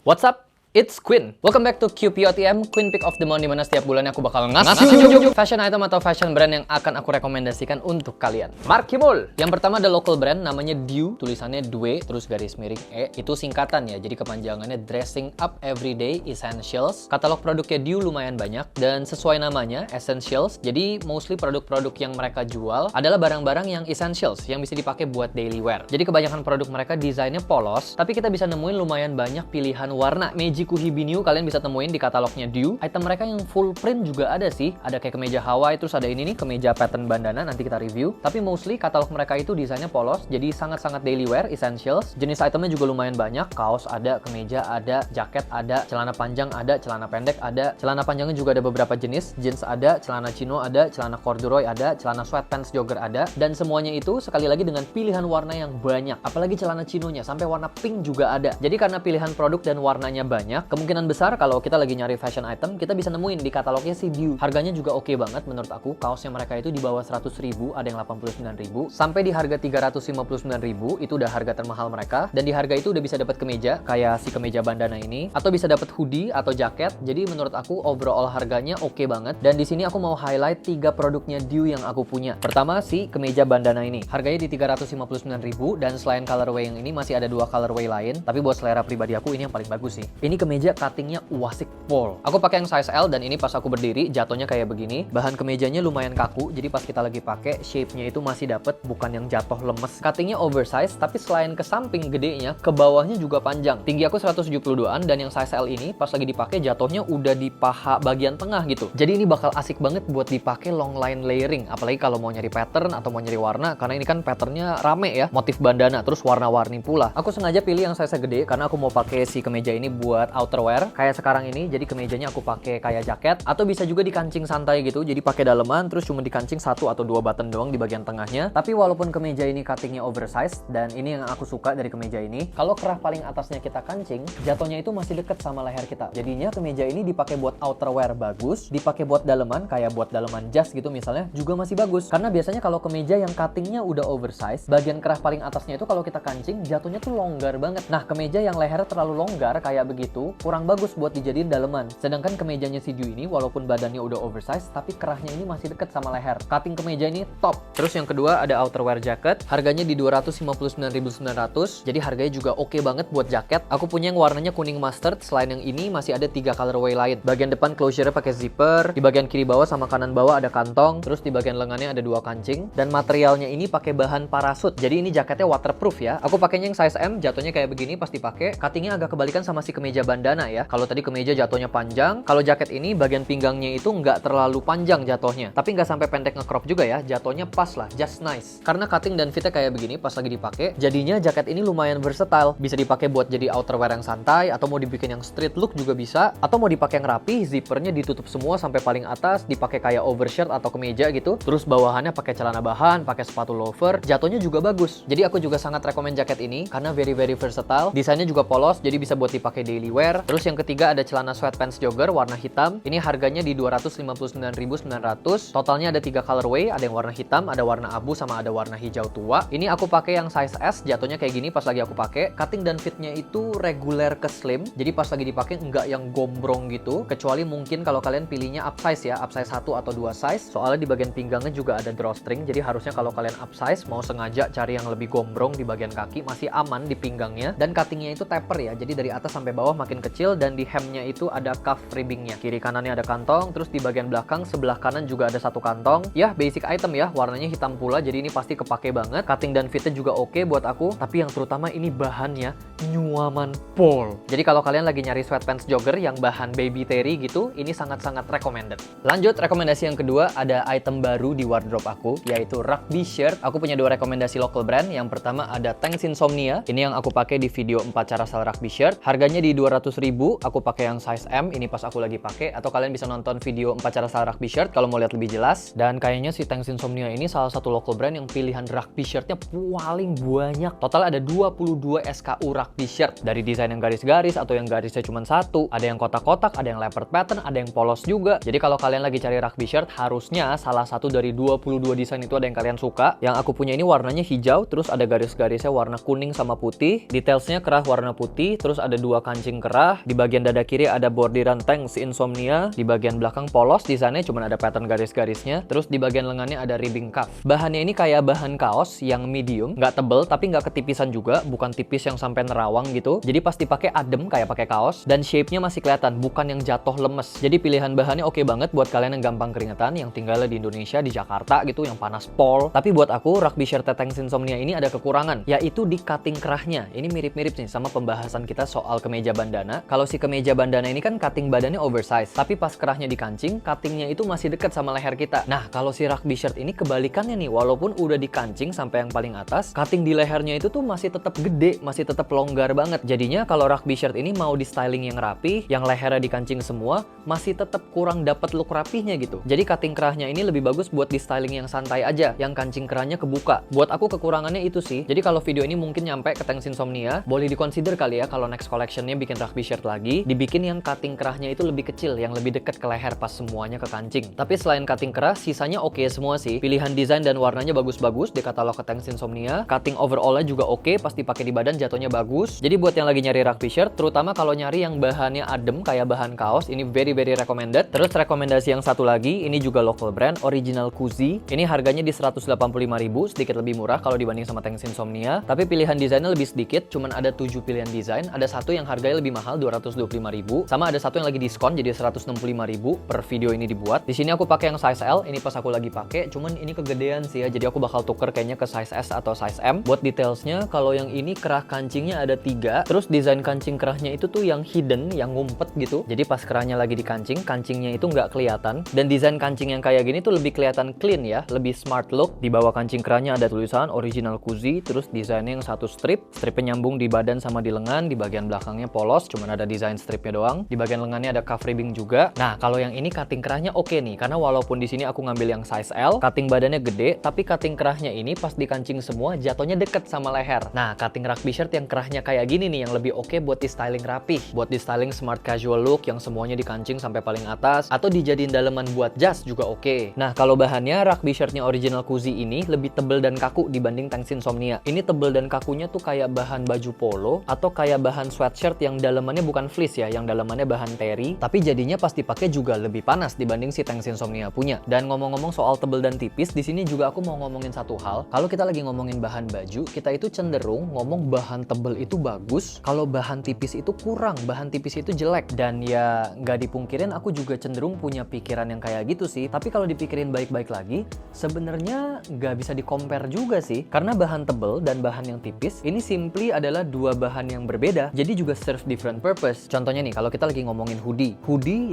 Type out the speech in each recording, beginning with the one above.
What's up? It's Queen. Welcome back to QPOTM, Queen Pick of the Month, dimana setiap bulannya aku bakal ngasih fashion item atau fashion brand yang akan aku rekomendasikan untuk kalian. Markimul. Yang pertama ada local brand namanya Dew, tulisannya Due, terus garis miring E, itu singkatan ya, jadi kepanjangannya Dressing Up Everyday Essentials. Katalog produknya Dew lumayan banyak, dan sesuai namanya, Essentials, jadi mostly produk-produk yang mereka jual adalah barang-barang yang essentials, yang bisa dipakai buat daily wear. Jadi kebanyakan produk mereka desainnya polos, tapi kita bisa nemuin lumayan banyak pilihan warna. Meiji Biniu kalian bisa temuin di katalognya Dew. Item mereka yang full print juga ada sih. Ada kayak kemeja Hawaii, terus ada ini nih, kemeja pattern bandana, nanti kita review. Tapi mostly katalog mereka itu desainnya polos, jadi sangat-sangat daily wear, essentials. Jenis itemnya juga lumayan banyak. Kaos ada, kemeja ada, jaket ada, celana panjang ada, celana pendek ada. Celana panjangnya juga ada beberapa jenis. Jeans ada, celana chino ada, celana corduroy ada, celana sweatpants jogger ada. Dan semuanya itu sekali lagi dengan pilihan warna yang banyak. Apalagi celana chinonya, sampai warna pink juga ada. Jadi karena pilihan produk dan warnanya banyak, kemungkinan besar kalau kita lagi nyari fashion item, kita bisa nemuin di katalognya si Dew. Harganya juga oke banget menurut aku. Kaosnya mereka itu di bawah 100.000, ada yang 89.000, sampai di harga 359.000, itu udah harga termahal mereka. Dan di harga itu udah bisa dapat kemeja, kayak si kemeja bandana ini, atau bisa dapat hoodie atau jaket. Jadi menurut aku overall harganya oke banget. Dan di sini aku mau highlight 3 produknya Dew yang aku punya. Pertama si kemeja bandana ini, harganya di 359.000, dan selain colorway yang ini masih ada 2 colorway lain. Tapi buat selera pribadi aku ini yang paling bagus sih. Ini kemeja cuttingnya wasik pol. Aku pakai yang size L, dan ini pas aku berdiri jatuhnya kayak begini. Bahan kemejanya lumayan kaku, jadi pas kita lagi pakai shape-nya itu masih dapet, bukan yang jatuh lemes. Cuttingnya oversize, tapi selain ke samping gedenya, ke bawahnya juga panjang. Tinggi aku 172-an, dan yang size L ini pas lagi dipakai jatuhnya udah di paha bagian tengah gitu. Jadi ini bakal asik banget buat dipakai long line layering, apalagi kalau mau nyari pattern atau mau nyari warna, karena ini kan patternnya rame ya, motif bandana terus warna-warni pula. Aku sengaja pilih yang size gede karena aku mau pakai si kemeja ini buat outerwear kayak sekarang ini. Jadi kemejanya aku pakai kayak jaket, atau bisa juga dikancing santai gitu, jadi pakai daleman terus cuma dikancing 1 atau 2 button doang di bagian tengahnya. Tapi walaupun kemeja ini cuttingnya oversize, dan ini yang aku suka dari kemeja ini, kalau kerah paling atasnya kita kancing, jatuhnya itu masih deket sama leher kita. Jadinya kemeja ini dipakai buat outerwear bagus, dipakai buat daleman kayak buat daleman jas gitu misalnya juga masih bagus. Karena biasanya kalau kemeja yang cuttingnya udah oversize, bagian kerah paling atasnya itu kalau kita kancing jatuhnya tuh longgar banget. Nah kemeja yang lehernya terlalu longgar kayak begitu kurang bagus buat dijadiin daleman. Sedangkan kemejanya si Dew ini walaupun badannya udah oversize, tapi kerahnya ini masih deket sama leher. Cutting kemeja ini top. Terus yang kedua ada outerwear jacket, harganya di 259.900, jadi harganya juga oke banget buat jaket. Aku punya yang warnanya kuning mustard. Selain yang ini masih ada 3 colorway lain. Bagian depan closure pakai zipper, di bagian kiri bawah sama kanan bawah ada kantong, terus di bagian lengannya ada 2 kancing, dan materialnya ini pakai bahan parasut. Jadi ini jaketnya waterproof ya. Aku pakainya yang size M, jatuhnya kayak begini pas dipakai. Cuttingnya agak kebalikan sama si kemeja bandana ya. Kalau tadi kemeja jatuhnya panjang, kalau jaket ini bagian pinggangnya itu nggak terlalu panjang jatuhnya, tapi nggak sampai pendek nge-crop juga ya. Jatuhnya pas lah, just nice. Karena cutting dan fitnya kayak begini pas lagi dipakai, jadinya jaket ini lumayan versatile. Bisa dipakai buat jadi outerwear yang santai, atau mau dibikin yang street look juga bisa, atau mau dipakai yang rapi, zippernya ditutup semua sampai paling atas, dipakai kayak overshirt atau kemeja gitu. Terus bawahannya pakai celana bahan, pakai sepatu loafer, jatuhnya juga bagus. Jadi aku juga sangat rekomen jaket ini karena very versatile. Desainnya juga polos, jadi bisa buat dipakai daily wear. Terus yang ketiga ada celana sweatpants jogger warna hitam. Ini harganya di 259.900. Totalnya ada 3 colorway, ada yang warna hitam, ada warna abu, sama ada warna hijau tua. Ini aku pakai yang size S, jatuhnya kayak gini pas lagi aku pakai. Cutting dan fitnya itu reguler ke slim, jadi pas lagi dipakai nggak yang gombrong gitu. Kecuali mungkin kalau kalian pilihnya upsize ya, upsize 1 atau 2 size. Soalnya di bagian pinggangnya juga ada drawstring, jadi harusnya kalau kalian upsize mau sengaja cari yang lebih gombrong di bagian kaki, masih aman di pinggangnya. Dan cuttingnya itu taper ya, jadi dari atas sampai bawah makin kecil, dan di hemnya itu ada cuff ribbingnya. Kiri kanannya ada kantong, terus di bagian belakang sebelah kanan juga ada 1 kantong. Ya basic item ya, warnanya hitam pula, jadi ini pasti kepake banget. Cutting dan fitnya juga oke buat aku, tapi yang terutama ini bahannya nyuaman pol. Jadi kalau kalian lagi nyari sweatpants jogger yang bahan baby terry gitu, ini sangat-sangat recommended. Lanjut, rekomendasi yang kedua ada item baru di wardrobe aku, yaitu rugby shirt. Aku punya 2 rekomendasi local brand. Yang pertama ada Tanks Insomnia. Ini yang aku pakai di video 4 cara style rugby shirt. Harganya di 200.000. Aku pakai yang size M, ini pas aku lagi pakai. Atau kalian bisa nonton video 4 cara style rugby shirt kalau mau lihat lebih jelas. Dan kayaknya si Tanks Insomnia ini salah satu local brand yang pilihan rugby shirtnya paling banyak. Total ada 22 SKU rugby rugby shirt. Dari desain yang garis-garis atau yang garisnya cuma satu, ada yang kotak-kotak, ada yang leopard pattern, ada yang polos juga. Jadi kalau kalian lagi cari rugby shirt, harusnya salah satu dari 22 desain itu ada yang kalian suka. Yang aku punya ini warnanya hijau, terus ada garis-garisnya warna kuning sama putih. Detailsnya kerah warna putih, terus ada 2 kancing kerah. Di bagian dada kiri ada bordiran Thanks Insomnia. Di bagian belakang polos, desainnya cuma ada pattern garis-garisnya. Terus di bagian lengannya ada ribbing cuff. Bahannya ini kayak bahan kaos yang medium, nggak tebel tapi nggak ketipisan juga, bukan tipis yang sampai nerawang gitu. Jadi pas dipakai adem kayak pakai kaos, dan shape-nya masih kelihatan, bukan yang jatuh lemes. Jadi pilihan bahannya oke banget buat kalian yang gampang keringetan, yang tinggalnya di Indonesia, di Jakarta gitu, yang panas pol. Tapi buat aku, rugby shirt Thanks Insomnia ini ada kekurangan, yaitu di cutting kerahnya. Ini mirip-mirip nih sama pembahasan kita soal kemeja bandana. Kalau si kemeja bandana ini kan cutting badannya oversize, tapi pas kerahnya dikancing, cuttingnya itu masih dekat sama leher kita. Nah, kalau si rugby shirt ini kebalikannya nih, walaupun udah dikancing sampai yang paling atas, cutting di lehernya itu tuh masih tetap gede, masih tetap longgar banget. Jadinya kalau rugby shirt ini mau di styling yang rapi, yang lehernya dikancing semua, masih tetap kurang dapat look rapihnya gitu. Jadi cutting kerahnya ini lebih bagus buat di styling yang santai aja, yang kancing kerahnya kebuka. Buat aku kekurangannya itu sih. Jadi kalau video ini mungkin nyampe ke Thanks Insomnia, boleh dikonsider kali ya kalau next collectionnya bikin rugby shirt lagi, dibikin yang cutting kerahnya itu lebih kecil, yang lebih dekat ke leher pas semuanya ke kancing. Tapi selain cutting kerah, sisanya oke semua sih. Pilihan desain dan warnanya bagus-bagus di katalog ke Thanks Insomnia. Cutting overall-nya juga oke, pas dipakai di badan jatuhnya bagus. Jadi buat yang lagi nyari rugby shirt, terutama kalau nyari yang bahannya adem kayak bahan kaos, ini very recommended. Terus rekomendasi yang satu lagi, ini juga local brand, Original Kuzi. Ini harganya di 185.000, sedikit lebih murah kalau dibanding sama Thanks Insomnia. Tapi pilihan desainnya lebih sedikit, cuman ada 7 pilihan desain. Ada satu yang harganya lebih mahal, 225.000. Sama ada satu yang lagi diskon, jadi 165.000 per video ini dibuat. Di sini aku pakai yang size L, ini pas aku lagi pakai, cuman ini kegedean sih ya, jadi aku bakal tuker kayaknya ke size S atau size M. Buat detailsnya, kalau yang ini kerah kancingnya ada 3, terus desain kancing kerahnya itu tuh yang hidden, yang ngumpet gitu. Jadi pas kerahnya lagi dikancing, kancingnya itu nggak kelihatan. Dan desain kancing yang kayak gini tuh lebih kelihatan clean ya, lebih smart look. Di bawah kancing kerahnya ada tulisan Original Kuzi, terus desainnya yang satu stripnya nyambung di badan sama di lengan. Di bagian belakangnya polos, cuman ada desain stripnya doang. Di bagian lengannya ada cuff ribbing juga. Nah, kalau yang ini cutting kerahnya oke nih, karena walaupun di sini aku ngambil yang size L, cutting badannya gede, tapi cutting kerahnya ini pas dikancing semua jatuhnya deket sama leher. Nah, cutting rugby shirt yang kerahnya kayak gini nih yang lebih oke buat di styling rapih, buat di styling smart casual look yang semuanya dikancing sampai paling atas, atau dijadiin daleman buat jas juga oke. Nah, kalau bahannya rugby shirtnya Original Kuzi ini lebih tebel dan kaku dibanding Thanks Insomnia. Ini tebel dan kakunya tuh kayak bahan baju polo atau kayak bahan sweatshirt yang dalemannya bukan fleece ya, yang dalemannya bahan terry, tapi jadinya pas dipakai juga lebih panas dibanding si Thanks Insomnia punya. Dan ngomong-ngomong soal tebel dan tipis, di sini juga aku mau ngomongin satu hal. Kalau kita lagi ngomongin bahan baju, kita itu cenderung ngomong bahan tebel itu bagus, kalau bahan tipis itu kurang, bahan tipis itu jelek. Dan ya nggak dipungkirin aku juga cenderung punya pikiran yang kayak gitu sih. Tapi kalau dipikirin baik-baik lagi, sebenarnya nggak bisa di-compare juga sih. Karena bahan tebel dan bahan yang tipis ini simply adalah dua bahan yang berbeda, jadi juga serve different purpose. Contohnya nih, kalau kita lagi ngomongin hoodie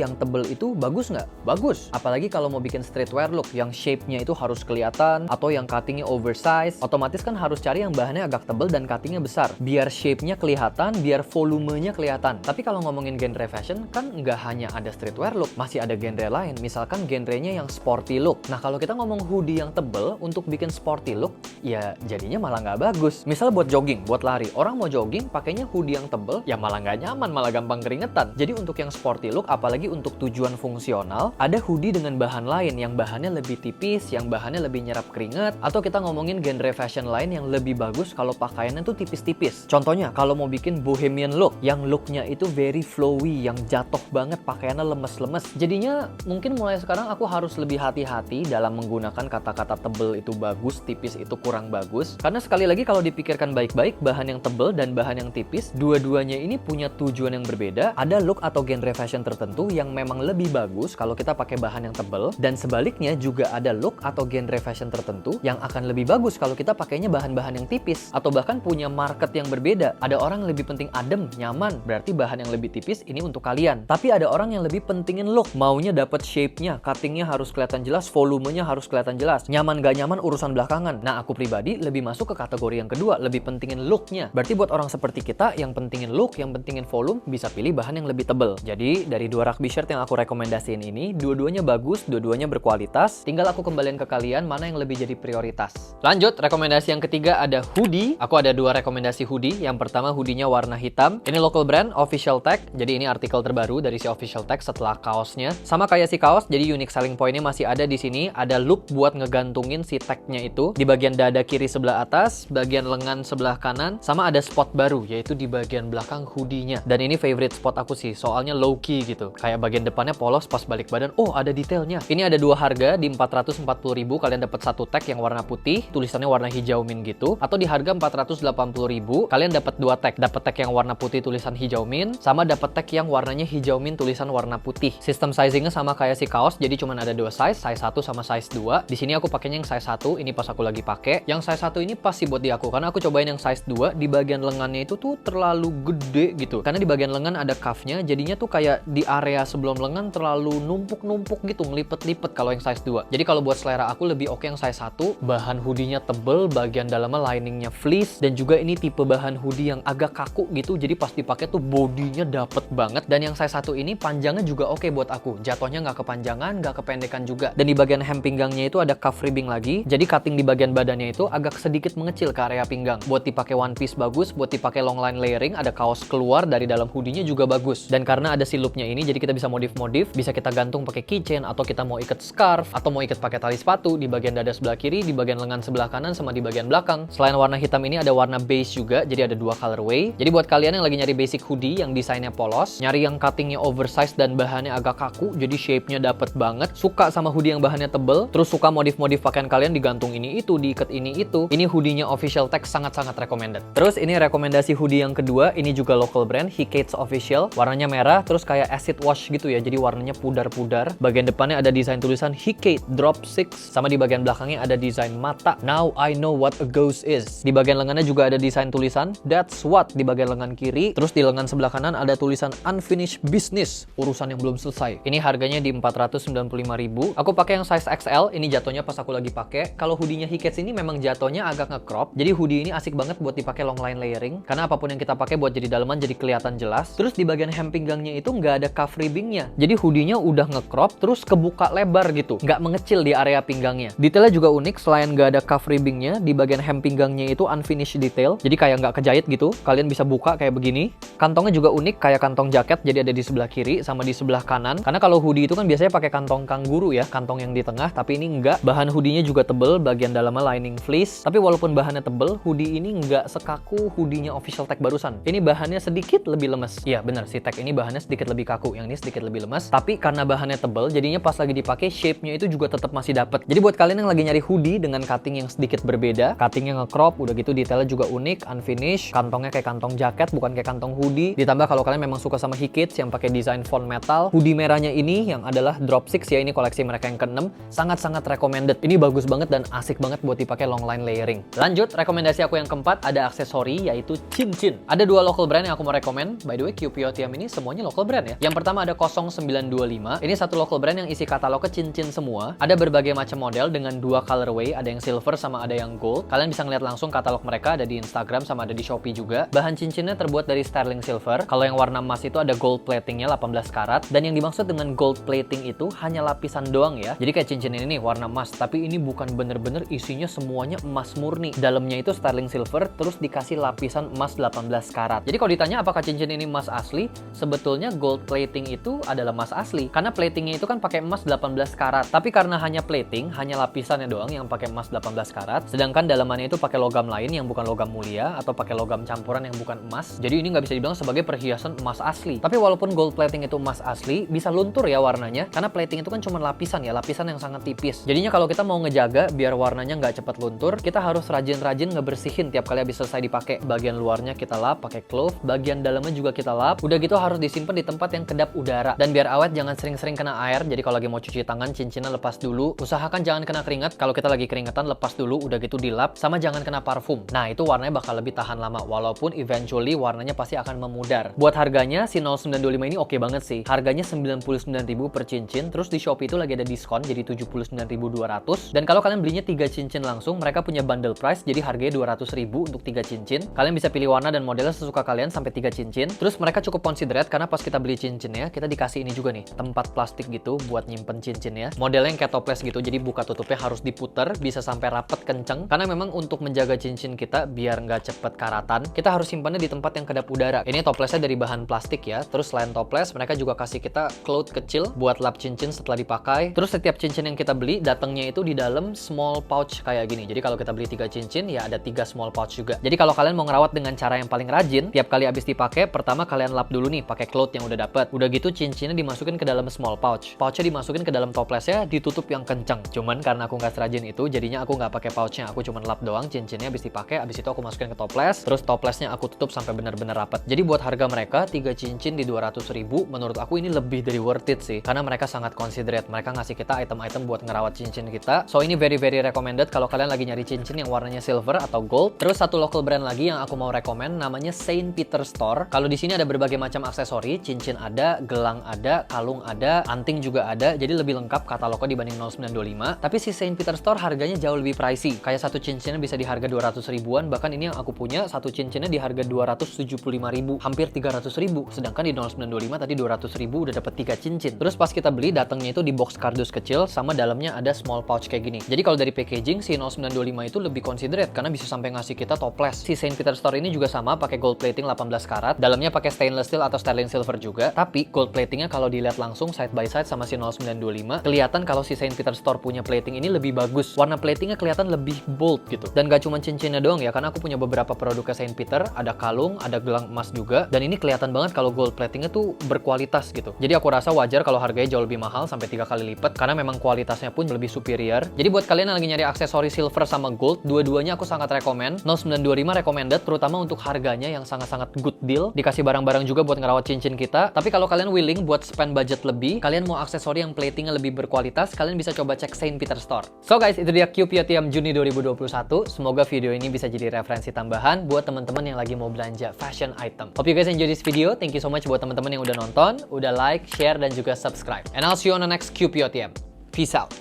yang tebel itu bagus nggak? Bagus. Apalagi kalau mau bikin streetwear look yang shape-nya itu harus kelihatan, atau yang cuttingnya oversize, otomatis kan harus cari yang bahannya agak tebel dan cuttingnya besar, biar shape-nya kelihatan, biar volumenya kelihatan. Tapi kalau ngomongin genre fashion, kan nggak hanya ada streetwear look, masih ada genre lain, misalkan genrenya yang sporty look. Nah, kalau kita ngomong hoodie yang tebel untuk bikin sporty look, ya jadinya malah nggak bagus. Misal buat jogging, buat lari, orang mau jogging pakainya hoodie yang tebel, ya malah nggak nyaman, malah gampang keringetan. Jadi untuk yang sporty look, apalagi untuk tujuan fungsional, ada hoodie dengan bahan lain yang bahannya lebih tipis, yang bahannya lebih nyerap keringat, atau kita ngomongin genre fashion lain yang lebih bagus kalau pakaiannya tuh tipis-tipis. Contohnya, kalau mau bikin bohemian look, yang looknya itu very flowy, yang jatuh banget, pakaiannya lemes-lemes. Jadinya mungkin mulai sekarang aku harus lebih hati-hati dalam menggunakan kata-kata tebel itu bagus, tipis itu kurang bagus. Karena sekali lagi kalau dipikirkan baik-baik, bahan yang tebel dan bahan yang tipis, dua-duanya ini punya tujuan yang berbeda. Ada look atau genre fashion tertentu yang memang lebih bagus kalau kita pakai bahan yang tebel, dan sebaliknya juga ada look atau genre fashion tertentu yang akan lebih bagus kalau kita pakainya bahan-bahan yang tipis, atau bahkan punya market yang berbeda. Ada orang lebih penting adem, nyaman, berarti bahan yang lebih tipis ini untuk kalian. Tapi ada orang yang lebih pentingin look, maunya dapat shape-nya, cutting-nya harus kelihatan jelas, volumenya harus kelihatan jelas. Nyaman gak nyaman urusan belakangan. Nah, aku pribadi lebih masuk ke kategori yang kedua, lebih pentingin look-nya. Berarti buat orang seperti kita yang pentingin look, yang pentingin volume, bisa pilih bahan yang lebih tebel. Jadi dari dua rugby shirt yang aku rekomendasiin ini, dua-duanya bagus, dua-duanya berkualitas. Tinggal aku kembaliin ke kalian mana yang lebih jadi prioritas. Lanjut, rekomendasi yang ketiga ada hoodie. Aku ada dua rekomendasi hoodie. Yang pertama hoodie-nya warna hitam. Ini local brand, official tag. Jadi ini artikel terbaru dari si official tag setelah kaosnya. Sama kayak si kaos, jadi unique selling point-nya masih ada di sini. Ada loop buat ngegantungin si tag-nya itu di bagian dada kiri sebelah atas, bagian lengan sebelah kanan, sama ada spot baru yaitu di bagian belakang hoodie-nya. Dan ini favorite spot aku sih, soalnya low key gitu. Kayak bagian depannya polos, pas balik badan, oh ada detailnya. Ini ada dua harga, di 440.000 kalian dapat satu tag yang warna putih, tulisannya warna hijau mint gitu. Atau di harga 480.000 kalian dapat dua tag. Dapat tag yang warna putih tulisan hijau mint, sama dapat tag yang warnanya hijau mint tulisan warna putih. Sistem sizingnya sama kayak si kaos, jadi cuma ada dua size 1 sama size 2. Di sini aku pakainya yang size 1, ini pas aku lagi pakai. Yang size 1 ini pas sih buat di aku, karena aku cobain yang size 2, di bagian lengannya itu tuh terlalu gede gitu. Karena di bagian lengan ada cuff-nya, jadinya tuh kayak di area sebelum lengan terlalu numpuk-numpuk gitu, ngelipet-lipet kalau yang size 2. Jadi kalau buat selera aku lebih oke yang size 1, bahan hoodie-nya tebel, bagian dalamnya liningnya fleece, dan juga ini tipe bahan hoodie yang agak kaku gitu, jadi pas dipakai tuh bodinya dapet banget. Dan yang size 1 ini panjangnya juga oke buat aku, jatuhnya nggak kepanjangan, nggak kependekan juga. Dan di bagian hem pinggangnya itu ada cuff ribbing lagi, jadi cutting di bagian badannya itu agak sedikit mengecil ke area pinggang. Buat dipakai one piece bagus, buat dipakai long line layering, ada kaos keluar dari dalam hoodie-nya juga bagus. Dan karena ada si loop-nya ini, jadi kita bisa modif-modif, bisa kita gantung pakai keychain, atau kita mau ikat scarf, atau mau ikat pakai tali sepatu di bagian dada sebelah kiri, di bagian lengan sebelah kanan, sama di bagian belakang. Selain warna hitam ini ada warna beige juga, jadi ada dua colorway. Jadi buat kalian yang lagi nyari basic hoodie yang desainnya polos, nyari yang cuttingnya oversize dan bahannya agak kaku, jadi shape-nya dapet banget, suka sama hoodie yang bahannya tebel, terus suka modif-modif pakaian kalian digantung ini itu, diikat ini itu, ini hoodie-nya official tag sangat-sangat recommended. Terus ini rekomendasi hoodie yang kedua, ini juga local brand, Hikates Official, warnanya merah, terus kayak acid wash gitu ya, jadi warnanya pudar-pudar. Bagian depannya ada desain tulisan Hikate Drop 6, sama di bagian belakangnya ada desain mata, Now I know what a ghost is. Di bagian lengannya juga ada desain tulisan That's what di bagian lengan kiri, terus di lengan sebelah kanan ada tulisan Unfinished Business, urusan yang belum selesai. Ini harganya di 495.000. Aku pakai yang size XL, ini jatuhnya pas aku lagi pakai. Kalau hoodie-nya Hikates ini memang jatuhnya agak nge-crop, jadi hoodie ini asik banget buat dipakai long line layering, karena apapun yang kita pakai buat jadi daleman jadi kelihatan jelas. Terus di bagian hem pinggangnya itu nggak ada cuff ribbing-nya, jadi hoodie-nya udah nge-crop terus kebuka lebar gitu, nggak mengecil di area pinggangnya. Detailnya juga unik, selain nggak ada cuff ribbing-nya, di bagian hem pinggangnya itu unfinished detail, jadi kayak nggak kejahit gitu, kalian bisa buka kayak begini. Kantongnya juga unik, kayak kantong jaket, jadi ada di sebelah kiri sama di sebelah kanan. Karena kalau hoodie itu kan biasanya pakai kantong kanguru ya, kantong yang di tengah, tapi ini enggak. Bahan hoodie-nya juga tebel, bagian dalamnya lining fleece. Tapi walaupun bahannya tebel, hoodie ini enggak sekaku hoodie-nya official tag barusan. Ini bahannya sedikit lebih lemes. Iya bener, si tag ini bahannya sedikit lebih kaku, yang ini sedikit lebih lemes. Tapi karena bahannya tebel, jadinya pas lagi dipakai shape-nya itu juga tetap masih dapet. Jadi buat kalian yang lagi nyari hoodie dengan cutting yang sedikit berbeda, cuttingnya nge-crop, udah gitu detailnya juga unik, unfinished, kantongnya kayak kantong jaket, bukan kayak kantong hoodie. Ditambah kalau kalian memang suka sama Hikates yang pakai desain font metal, hoodie merahnya ini yang adalah Drop 6 ya, ini koleksi mereka yang ke-6, sangat-sangat recommended. Ini bagus banget dan asik banget buat dipakai long line layering. Lanjut, rekomendasi aku yang keempat ada aksesori yaitu cincin. Ada dua local brand yang aku mau rekomend. By the way, QPOTM ini semuanya local brand ya. Yang pertama ada 0925. Ini satu local brand yang isi katalognya cincin semua. Ada berbagai macam model dengan dua colorway, ada yang silver sama ada yang gold. Kalian bisa ngeliat langsung katalog mereka, ada di Instagram sama ada di Shopee juga. Bahan cincinnya terbuat dari sterling silver. Kalau yang warna emas itu ada gold platingnya 18 karat. Dan yang dimaksud dengan gold plating itu hanya lapisan doang ya. Jadi kayak cincin ini nih warna emas, tapi ini bukan bener-bener isinya semuanya emas murni. Dalamnya itu sterling silver, terus dikasih lapisan emas 18 karat. Jadi kalau ditanya apakah cincin ini emas asli, sebetulnya gold plating itu adalah emas asli. Karena platingnya itu kan pakai emas 18 karat. Tapi karena hanya plating, hanya lapisannya doang yang pakai emas 18 karat. Sedangkan dalamannya itu pakai logam lain yang bukan logam mulia, atau pakai logam campuran yang bukan emas. Jadi ini nggak bisa dibilang sebagai perhiasan emas asli. Tapi walaupun gold plating itu emas asli, bisa luntur ya warnanya. Karena plating itu kan cuma lapisan ya, lapisan yang sangat tipis. Jadinya kalau kita mau ngejaga biar warnanya nggak cepat luntur, kita harus rajin-rajin ngebersihin tiap kali habis selesai dipakai. Bagian luarnya kita lap pakai cloth, bagian dalamnya juga kita lap. Udah gitu harus disimpan di tempat yang kedap udara. Dan biar awet jangan sering-sering kena air. Jadi kalau lagi mau cuci tangan, cincinnya lepas dulu. Usahakan jangan kena keringat. Kalau kita lagi keringetan, lepas dulu. Udah gitu dilap. Sama jangan kena parfum. Nah itu warnanya bakal lebih tahan lama. Walaupun eventually warnanya pasti akan memudar. Buat harganya si 0925 ini oke banget sih. Harganya 99.000 per cincin. Terus di Shopee itu lagi ada diskon jadi 79.200. Dan kalau kalian belinya 3 cincin langsung, mereka punya bundle price jadi harganya 200.000 untuk 3 cincin. Kalian bisa pilih warna dan modelnya sesuka kalian sampai 3 cincin. Terus mereka cukup considerate karena pas kita beli cincinnya, kita dikasih ini juga nih, tempat plastik gitu buat nyimpen cincinnya. Modelnya yang kayak toples gitu, jadi buka tutupnya harus diputer, bisa sampai rapet kenceng. Karena memang untuk menjaga cincin kita biar nggak cepet karatan, kita harus simpannya di tempat yang kedap udara. Ini toplesnya dari bahan plastik ya. Terus selain toples, mereka juga kasih kita cloth kecil buat lap cincin setelah dipakai. Terus setiap cincin yang kita beli, datangnya itu di dalam small pouch kayak gini. Jadi kalau kita beli 3 cincin, ya ada 3 small pouch juga. Jadi kalau kalian mau ngerawat dengan cara yang paling rajin, tiap kali habis dipakai, pertama kalian lap dulu nih pakai cloth yang udah dapet. Udah gitu cincinnya dimasukin ke dalam small pouch. Pouchnya dimasukin ke dalam toplesnya, ditutup yang kenceng. Cuman karena aku nggak serajin itu, jadinya aku nggak pakai pouchnya. Aku cuman lap doang, cincinnya habis dipakai, habis itu aku masukin ke toples. Terus toplesnya aku tutup sampai benar-benar rapat. Jadi buat harga mereka 3 cincin di 200.000, menurut aku ini lebih dari worth it sih. Karena mereka sangat considerate. Mereka ngasih kita item-item buat ngerawat cincin kita. So ini very recommended kalau kalian lagi nyari cincin yang warnanya silver atau gold. Terus satu local brand lagi yang aku mau rekomen namanya Saint Peter Store. Kalau di sini ada berbagai macam aksesori, cincin ada, gelang ada, kalung ada, anting juga ada. Jadi lebih lengkap katalognya dibanding 0925. Tapi si Saint Peter Store harganya jauh lebih pricey. Kayak satu cincinnya bisa di harga 200 ribuan, bahkan ini yang aku punya satu cincinnya di harga 275.000, hampir 300.000. Sedangkan di 0925 tadi 200.000 udah dapat 3 cincin. Terus pas kita beli datangnya itu di box kardus kecil sama dalamnya ada small pouch kayak gini. Jadi kalau dari packaging si 0925 itu lebih considerate karena bisa sampai ngasih kita toples. Si Saint Peter Store ini juga sama pakai gold plating 18 karat. Dalamnya pakai stainless steel atau sterling silver juga. Tapi gold platingnya kalau dilihat langsung side by side sama si 0925, kelihatan kalau si Saint Peter Store punya plating ini lebih bagus. Warna platingnya kelihatan lebih bold gitu. Dan gak cuma cincinnya doang ya, karena aku punya beberapa produk ke Saint Peter, ada kalung, ada gelang emas juga. Dan ini kelihatan banget kalau gold platingnya tuh berkualitas gitu. Jadi aku rasa wajar kalau harganya jauh lebih mahal sampai 3 kali lipat karena memang kualitasnya pun lebih superior. Jadi buat kalian yang lagi nyari aksesori silver sama gold, dua-duanya aku sangat rekomen. 0925 recommended terutama untuk harganya yang sangat-sangat good deal. Dikasih barang-barang juga buat ngerawat cincin kita. Tapi kalau kalian willing buat spend budget lebih, kalian mau aksesori yang platingnya lebih berkualitas, kalian bisa coba cek Saint Peter Store. So guys, itu dia QPOTM Juni 2021. Semoga video ini bisa jadi referensi tambahan buat teman-teman yang lagi mau belanja fashion item. Hope you guys enjoy this video. Thank you so much buat teman-teman yang udah nonton, udah like, share, dan juga subscribe. And I'll see you on the next QPOTM. Peace out.